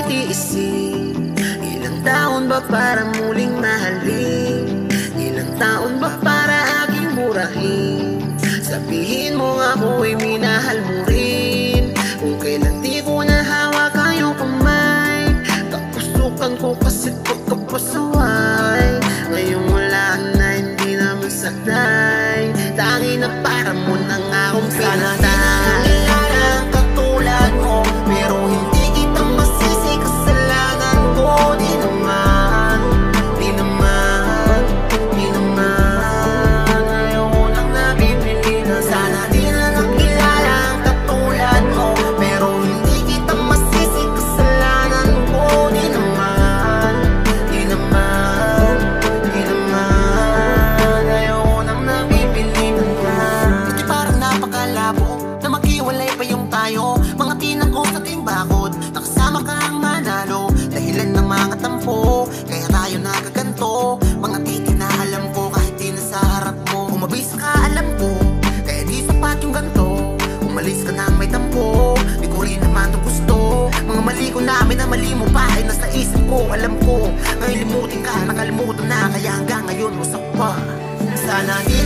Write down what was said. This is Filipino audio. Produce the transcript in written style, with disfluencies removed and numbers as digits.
nag-iisip, ilang taon ba para muling mahalin? Ilang taon ba para aking murahin? Sabihin mo ako'y minahal mo rin. Kung kailan di ko nahawak ang iyong kamay, kapusukan ko kasi pagkapasaway. Ngayong wala na, hindi na masakday. Tangi na para mo nang akong pinatay. Sana katulad mo, pero hindi kita masisi. Kasalanan ko, di naman, di naman, di naman. Ayoko nang nabibili na. Sana di na nakilala ang katulad mo, pero hindi kita masisi. Kasalanan ko, di naman, di naman, di naman. Ayoko nang nabibili na. Kasi parang napakalabo na maghiwalay pa yung tayo. Mga tinangko sa timbakot, nakasama ka ang manalo. Dahilan ng mga tampo, kaya tayo nagaganto. Mga titi na alam ko kahit di na sa harap mo. Umabis ka alam ko, kaya di sapat yung ganto. Umalis ka nang may tampo, di ko rin naman ito gusto. Mga mali ko namin na mali mo pa ay nasa isip ko. Alam ko, ngayon limutin ka, nakalimutan na. Kaya hanggang ngayon usap pa. Sana di